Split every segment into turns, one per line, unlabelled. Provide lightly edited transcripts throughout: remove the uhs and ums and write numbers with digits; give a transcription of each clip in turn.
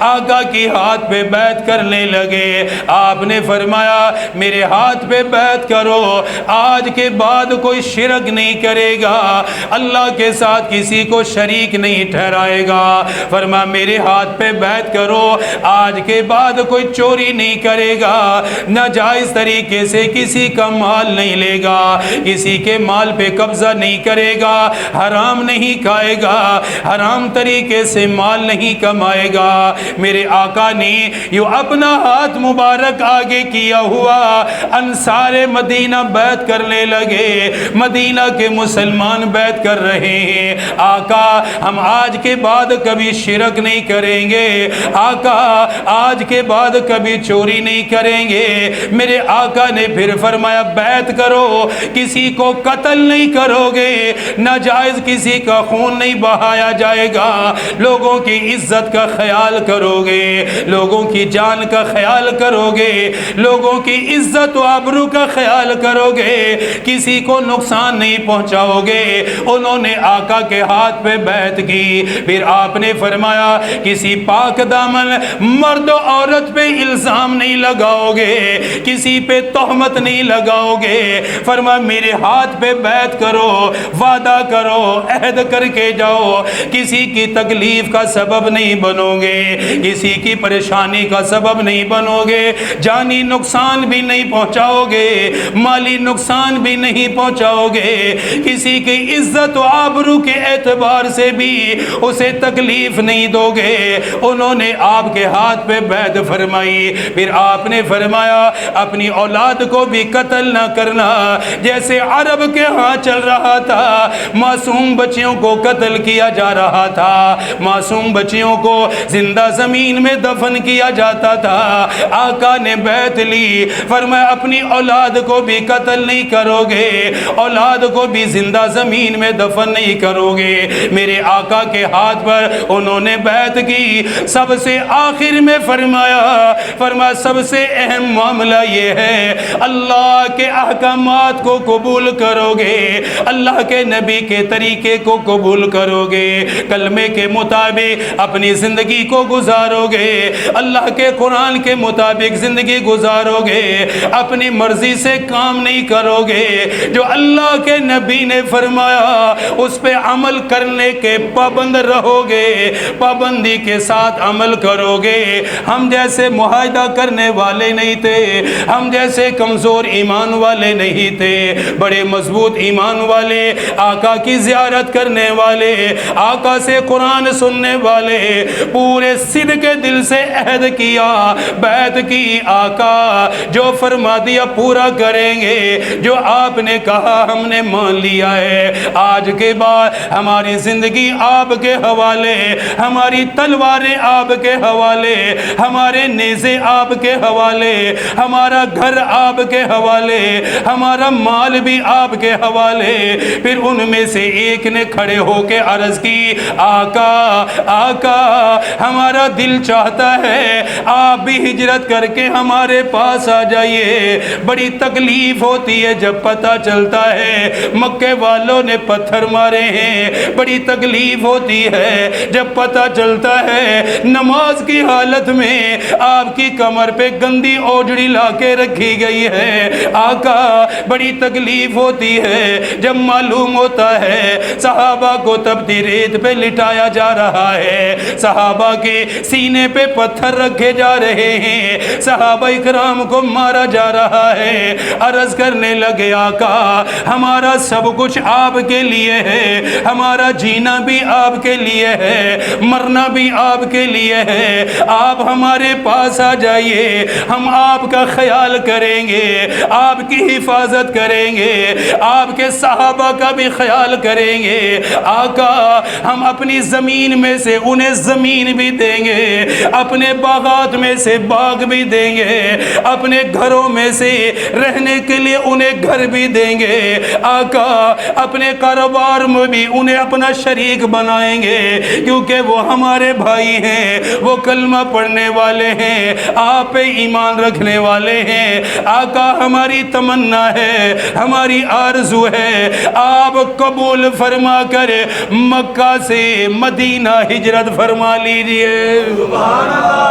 آقا کی ہاتھ پہ بیعت کرنے لگے۔ آپ نے فرمایا میرے ہاتھ پہ بیعت کرو، آج کے بعد کوئی شرک نہیں کرے گا، اللہ کے ساتھ کسی کو شریک نہیں ٹھہرائے گا۔ فرمایا میرے ہاتھ پہ بیعت کرو، آج کے بعد کوئی چوری نہیں کرے گا، ناجائز طریقے سے کسی کا مال نہیں لے گا، کسی کے مال پہ قبضہ نہیں کرے گا، حرام نہیں کھائے گا، حرام طریقے سے مال نہیں کمائے گا۔ میرے آقا نے یوں اپنا ہاتھ مبارک آگے کیا ہوا، انصار مدینہ بیعت کرنے لگے، مدینہ کے مسلمان بیعت کر رہے ہیں۔ آقا ہم آج کے بعد کبھی شرک نہیں کریں گے، آقا آج کے بعد کبھی چوری نہیں کریں گے۔ میرے آقا نے پھر فرمایا بیعت کرو، کسی کو قتل نہیں کرو گے، ناجائز کسی کا خون نہیں بہایا جائے گا، لوگوں کی عزت کا خیال کرو گے، لوگوں کی جان کا خیال کرو گے، لوگوں کی عزت و آبرو کا خیال کرو گے، کسی کو نقصان نہیں پہنچاؤ گے۔ انہوں نے آقا کے ہاتھ پہ بیعت کی۔ پھر آپ نے فرمایا کسی پاک دامن مرد و عورت پہ الزام نہیں لگاؤ گے، کسی پہ تہمت نہیں لگاؤ گے۔ فرمایا میرے ہاتھ پہ بیعت کرو، وعدہ کرو، عہد کر کے جاؤ، کسی کی تکلیف کا سبب نہیں بنو گے، کسی کی پریشانی کا سبب نہیں بنو گے، جانی نقصان بھی نہیں پہنچاؤ گے، مالی نقصان بھی نہیں پہنچاؤ گے، کسی کی عزت و آبرو کے اعتبار سے بھی اسے تکلیف نہیں دو گے۔ انہوں نے آپ کے ہاتھ پہ بیعت فرمائی۔ پھر آپ نے فرمایا اپنی اولاد کو بھی قتل نہ کرنا، جیسے عرب کے ہاں چل رہا تھا، معصوم بچیوں کو قتل کیا جا رہا تھا، معصوم بچیوں کو زندہ زمین میں دفن کیا جاتا تھا۔ آقا نے بیعت لی، فرمایا اپنی اولاد کو بھی قتل نہیں کرو گے، اولاد کو بھی زندہ زمین میں دفن نہیں کرو گے۔ میرے آقا کے ہاتھ پر انہوں نے بیعت کی۔ سب سے آخر میں فرمایا سب سے اہم معاملہ یہ ہے اللہ کے احکامات کو قبول کرو گے، اللہ کے نبی کے طریقے کو قبول کرو گے، کلمے کے مطابق اپنی زندگی کو گزارو گے، اللہ کے قرآن کے مطابق زندگی گزارو گے، اپنی مرضی سے کام نہیں کرو گے، جو اللہ کے نبی نے فرمایا اس پہ عمل کرنے کے پابند رہو گے، پابندی کے ساتھ عمل کرو گے۔ ہم جیسے معاہدہ کرنے والے نہیں تھے، ہم جیسے کمزور ایمان والے نہیں تھے، بڑے مضبوط ایمان والے، آقا کی زیارت کرنے والے، آقا سے قرآن سننے والے، پورے صدق دل سے عہد کیا، بیعت کی، آقا جو فرما دیا پورا کریں گے، جو آپ نے کہا ہم نے مان لیا ہے۔ آج کے بعد ہماری زندگی آپ کے حوالے، ہماری تلواریں آپ کے حوالے، ہمارے نیزے آپ کے حوالے، ہمارا گھر آپ کے حوالے، ہمارا مال بھی آپ کے حوالے۔ پھر ان میں سے ایک نے کھڑے ہو کے عرض کی آقا آقا ہمارا دل چاہتا ہے آپ بھی ہجرت کر کے ہمارے پاس آ جائیے، بڑی تکلیف ہوتی ہے جب پتہ چلتا ہے مکے والوں نے پتھر مارے ہیں، بڑی تکلیف ہوتی ہے جب پتہ چلتا ہے نماز کی حالت میں آپ کی کمر پہ گندی اوجڑی لا کے رکھی گئی ہے، آقا بڑی تکلیف ہوتی ہے جب معلوم ہوتا ہے صحابہ کو تبتی ریت پہ لٹایا جا رہا ہے، صحابہ کے سینے پہ پتھر رکھے جا رہے ہیں، صحابہ اکرام کو مارا جا رہا ہے۔ عرض کرنے لگے آقا ہمارا سب کچھ آپ کے لیے ہے، ہمارا جینا بھی آپ کے لیے ہے، مرنا بھی آپ کے لیے ہے، آپ ہمارے پاس آ جائیے، ہم آپ کا خیال کریں گے، آپ کی حفاظت کریں گے، آپ کے صحابہ کا بھی خیال کریں گے، آقا ہم اپنی زمین میں سے انہیں زمین بھی دیں گے، اپنے باغات میں سے باغ بھی دیں گے، اپنے گھروں میں سے رہنے کے لیے انہیں گھر بھی دیں گے، آقا اپنے کاروبار میں بھی انہیں اپنا شریک بنائیں گے، کیونکہ وہ ہمارے بھائی ہیں، وہ کلمہ پڑھنے والے ہیں، آپ پہ ایمان رکھنے والے ہیں، آقا ہماری تمنا ہے، ہماری آرزو ہے آپ قبول فرما کر مکہ سے مدینہ ہجرت فرما لیجئے۔ سبحان اللہ۔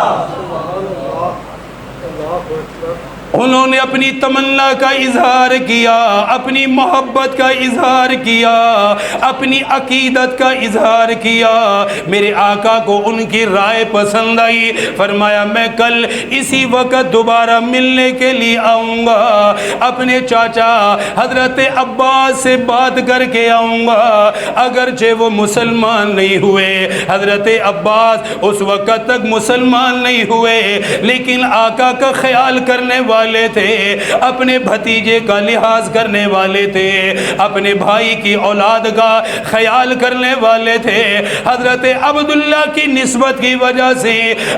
انہوں نے اپنی تمنا کا اظہار کیا، اپنی محبت کا اظہار کیا، اپنی عقیدت کا اظہار کیا۔ میرے آقا کو ان کی رائے پسند آئی، فرمایا میں کل اسی وقت دوبارہ ملنے کے لیے آؤں گا، اپنے چاچا حضرت عباس سے بات کر کے آؤں گا۔ اگرچہ وہ مسلمان نہیں ہوئے، حضرت عباس اس وقت تک مسلمان نہیں ہوئے، لیکن آقا کا خیال کرنے والے تھے، اپنے بھتیجے کا لحاظ کرنے والے تھے، اپنے بھائی کی اولاد کا خیال کرنے والے تھے۔ حضرت عبداللہ کی نسبت کی وجہ سے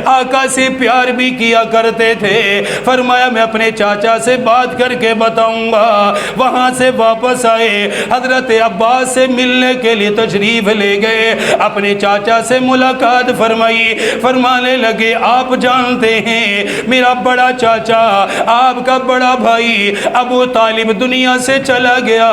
آقا سے پیار بھی کیا کرتے تھے۔ فرمایا میں اپنے چاچا سے بات کر کے بتاؤں گا۔ وہاں سے واپس آئے، حضرت عباس سے ملنے کے لیے تشریف لے گئے، اپنے چاچا سے ملاقات فرمائی، فرمانے لگے آپ جانتے ہیں میرا بڑا چاچا، آپ کا بڑا بھائی ابو طالب دنیا سے چلا گیا،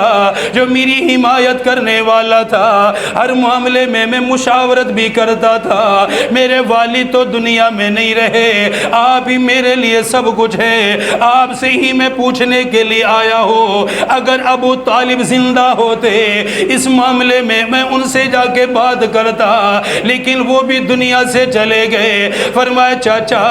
جو میری حمایت کرنے والا تھا، ہر معاملے میں میں مشاورت بھی کرتا تھا۔ میرے والد تو دنیا میں نہیں رہے، آپ ہی میرے لیے سب کچھ ہے، آپ سے ہی میں پوچھنے کے لیے آیا ہوں، اگر ابو طالب زندہ ہوتے اس معاملے میں میں ان سے جا کے بات کرتا، لیکن وہ بھی دنیا سے چلے گئے۔ فرمایا چاچا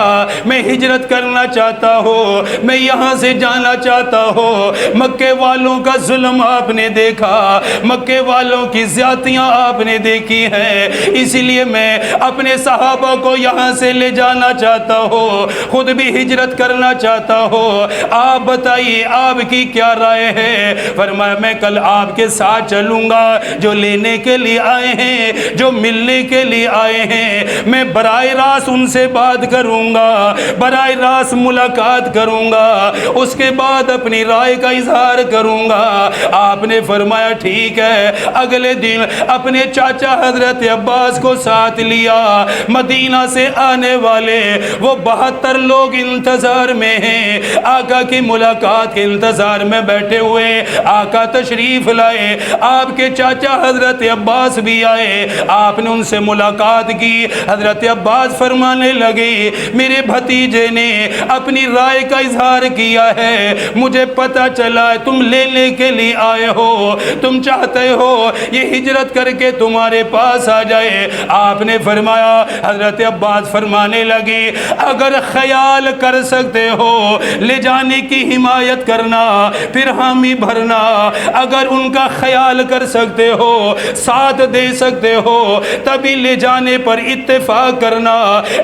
میں ہجرت کرنا چاہتا ہوں، میں یہاں سے جانا چاہتا ہوں، مکے والوں کا ظلم آپ نے دیکھا، مکے والوں کی زیادتیاں آپ نے دیکھی ہیں، اسی لیے میں اپنے صحابہ کو یہاں سے لے جانا چاہتا ہوں، خود بھی ہجرت کرنا چاہتا ہوں، آپ بتائیے آپ کی کیا رائے ہے؟ فرمایا میں کل آپ کے ساتھ چلوں گا، جو لینے کے لیے آئے ہیں، جو ملنے کے لیے آئے ہیں، میں براہ راست ان سے بات کروں گا، براہ راست ملاقات کروں گا، اس کے بعد اپنی رائے کا اظہار کروں گا۔ آپ نے فرمایا ٹھیک ہے۔ اگلے دن اپنے چاچا حضرت عباس کو ساتھ لیا، مدینہ سے آنے والے وہ 72 لوگ انتظار میں ہیں، آقا کی ملاقات کے انتظار میں بیٹھے ہوئے، آقا تشریف لائے، آپ کے چاچا حضرت عباس بھی آئے، آپ نے ان سے ملاقات کی۔ حضرت عباس فرمانے لگے میرے بھتیجے نے اپنی رائے کا اظہار کیا ہے، مجھے پتا چلا ہے تم لینے کے لیے آئے ہو، تم چاہتے ہو یہ ہجرت کر کے تمہارے پاس آ جائے۔ آپ نے فرمایا، حضرت عباس فرمانے لگے اگر خیال کر سکتے ہو لے جانے کی حمایت کرنا، پھر حامی بھرنا، اگر ان کا خیال کر سکتے ہو، ساتھ دے سکتے ہو، تبھی لے جانے پر اتفاق کرنا،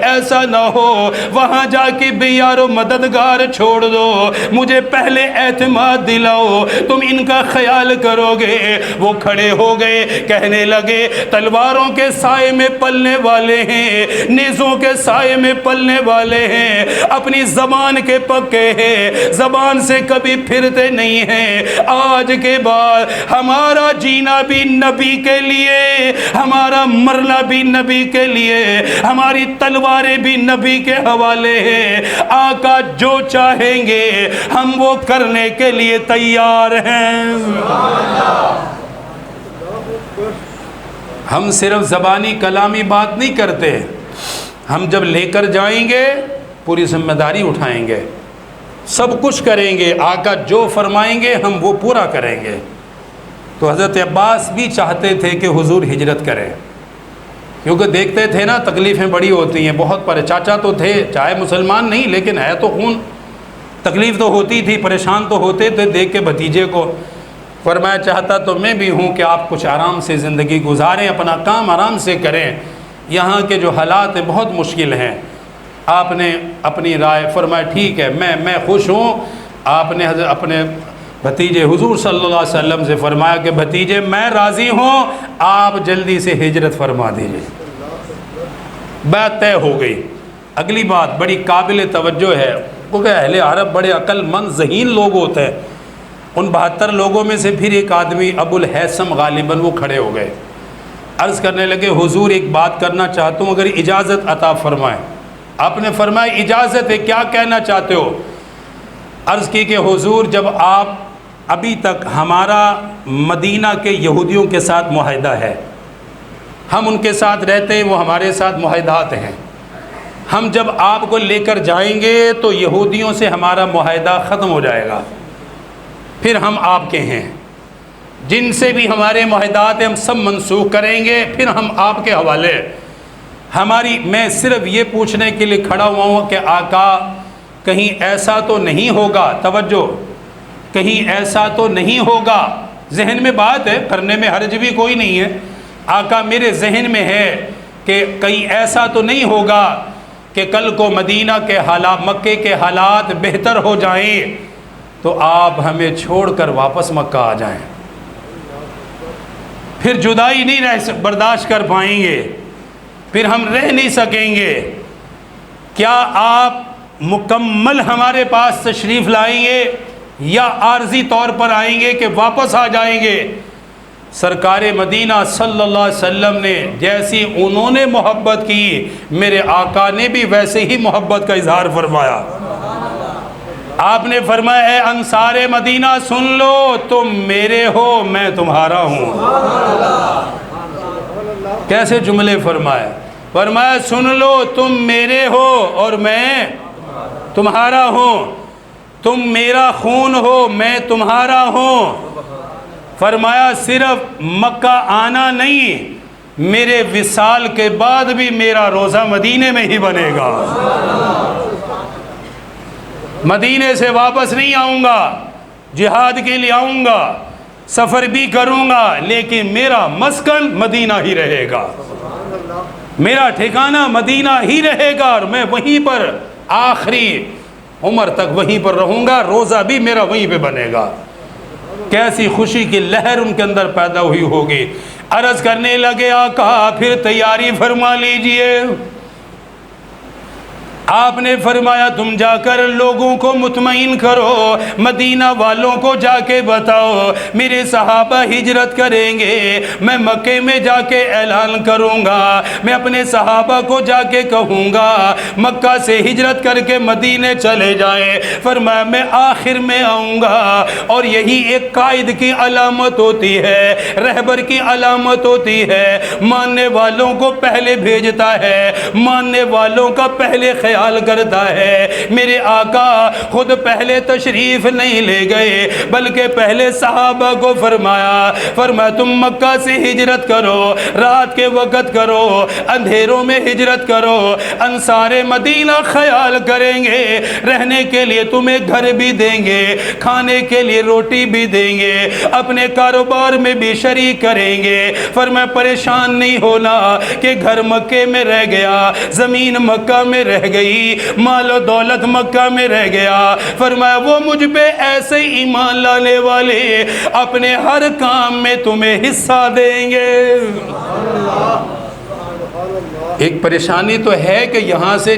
ایسا نہ ہو وہاں جا کے بے یار و مددگار چھوڑ دو، مجھے پہلے اعتماد دلاؤ، تم ان کا خیال کرو گے۔ وہ کھڑے ہو گئے، کہنے لگے تلواروں کے سائے میں پلنے والے ہیں، نیزوں کے سائے میں پلنے والے ہیں، اپنی زبان کے پکے ہیں، زبان سے کبھی پھرتے نہیں ہیں، آج کے بعد ہمارا جینا بھی نبی کے لیے، ہمارا مرنا بھی نبی کے لیے، ہماری تلواریں بھی نبی کے حوالے ہیں، آقا جو چاہیں گے ہم وہ کرنے کے لیے تیار ہیں۔ ہم صرف زبانی کلامی بات نہیں کرتے، ہم جب لے کر جائیں گے پوری ذمہ داری اٹھائیں گے، سب کچھ کریں گے، آقا جو فرمائیں گے ہم وہ پورا کریں گے۔ تو حضرت عباس بھی چاہتے تھے کہ حضور ہجرت کریں، کیونکہ دیکھتے تھے نا تکلیفیں بڑی ہوتی ہیں، بہت چاچا تو تھے، چاہے مسلمان نہیں لیکن ہے تو خون، تکلیف تو ہوتی تھی، پریشان تو ہوتے تھے دیکھ کے بھتیجے کو۔ فرمایا چاہتا تو میں بھی ہوں کہ آپ کچھ آرام سے زندگی گزاریں، اپنا کام آرام سے کریں، یہاں کے جو حالات ہیں بہت مشکل ہیں۔ آپ نے اپنی رائے فرمایا ٹھیک ہے میں خوش ہوں۔ آپ نے اپنے بھتیجے حضور صلی اللہ علیہ وسلم سے فرمایا کہ بھتیجے میں راضی ہوں، آپ جلدی سے ہجرت فرما دیجئے۔ بات طے ہو گئی۔ اگلی بات بڑی قابل توجہ ہے، کیونکہ اہل عرب بڑے عقل مند ذہین لوگ ہوتے ہیں۔ ان 72 لوگوں میں سے پھر ایک آدمی ابو الحیثم غالباً وہ کھڑے ہو گئے، عرض کرنے لگے حضور ایک بات کرنا چاہتا ہوں، اگر اجازت عطا فرمائیں۔ آپ نے فرمایا اجازت ہے، کیا کہنا چاہتے ہو؟ عرض کی کہ حضور جب آپ ابھی تک ہمارا مدینہ کے یہودیوں کے ساتھ معاہدہ ہے، ہم ان کے ساتھ رہتے ہیں، وہ ہمارے ساتھ معاہدات ہیں، ہم جب آپ کو لے کر جائیں گے تو یہودیوں سے ہمارا معاہدہ ختم ہو جائے گا، پھر ہم آپ کے ہیں، جن سے بھی ہمارے معاہدات ہم سب منسوخ کریں گے، پھر ہم آپ کے حوالے۔ میں صرف یہ پوچھنے کے لیے کھڑا ہوا ہوں کہ آقا کہیں ایسا تو نہیں ہوگا، توجہ، کہیں ایسا تو نہیں ہوگا، ذہن میں بات ہے، کرنے میں حرج بھی کوئی نہیں ہے، آقا میرے ذہن میں ہے کہ کہیں ایسا تو نہیں ہوگا کہ کل کو مدینہ کے حالات، مکے کے حالات بہتر ہو جائیں تو آپ ہمیں چھوڑ کر واپس مکہ آ جائیں، پھر جدائی نہیں برداشت کر پائیں گے، پھر ہم رہ نہیں سکیں گے، کیا آپ مکمل ہمارے پاس تشریف لائیں گے یا عارضی طور پر آئیں گے کہ واپس آ جائیں گے؟ سرکار مدینہ صلی اللہ علیہ وسلم نے جیسی انہوں نے محبت کی، میرے آقا نے بھی ویسے ہی محبت کا اظہار فرمایا۔ آپ نے فرمایا اے انصار مدینہ سن لو، تم میرے ہو میں تمہارا ہوں۔ کیسے جملے فرمایا؟ فرمایا سن لو تم میرے ہو اور میں تمہارا ہوں، تم میرا خون ہو میں تمہارا ہوں۔ فرمایا صرف مکہ آنا نہیں، میرے وصال کے بعد بھی میرا روزہ مدینے میں ہی بنے گا، مدینے سے واپس نہیں آؤں گا، جہاد کے لیے آؤں گا، سفر بھی کروں گا، لیکن میرا مسکن مدینہ ہی رہے گا، میرا ٹھکانہ مدینہ ہی رہے گا، اور میں وہیں پر آخری عمر تک وہیں پر رہوں گا، روزہ بھی میرا وہیں پہ بنے گا۔ کیسی خوشی کی لہر ان کے اندر پیدا ہوئی ہوگی۔ عرض کرنے لگے آقا پھر تیاری فرما لیجئے۔ آپ نے فرمایا تم جا کر لوگوں کو مطمئن کرو، مدینہ والوں کو جا کے بتاؤ میرے صحابہ ہجرت کریں گے، میں مکے میں جا کے اعلان کروں گا، میں اپنے صحابہ کو جا کے کہوں گا مکہ سے ہجرت کر کے مدینے چلے جائیں۔ فرمایا میں آخر میں آؤں گا، اور یہی ایک قائد کی علامت ہوتی ہے، رہبر کی علامت ہوتی ہے، ماننے والوں کو پہلے بھیجتا ہے، ماننے والوں کا پہلے خیال کرتا ہے۔ میرے آقا خود پہلے تشریف نہیں لے گئے، بلکہ پہلے صحابہ کو فرمایا تم مکہ سے ہجرت کرو، رات کے وقت کرو، اندھیروں میں ہجرت کرو، انصار مدینہ خیال کریں گے، رہنے کے لیے تمہیں گھر بھی دیں گے، کھانے کے لیے روٹی بھی دیں گے، اپنے کاروبار میں بھی شریک کریں گے۔ فرمایا پریشان نہیں ہونا کہ گھر مکے میں رہ گیا، زمین مکہ میں رہ گئی، مال و دولت مکہ میں رہ گیا۔ فرمایا وہ مجھ پہ ایسے ایمان لانے والے اپنے ہر کام میں تمہیں حصہ دیں گے۔ ایک پریشانی تو ہے کہ یہاں سے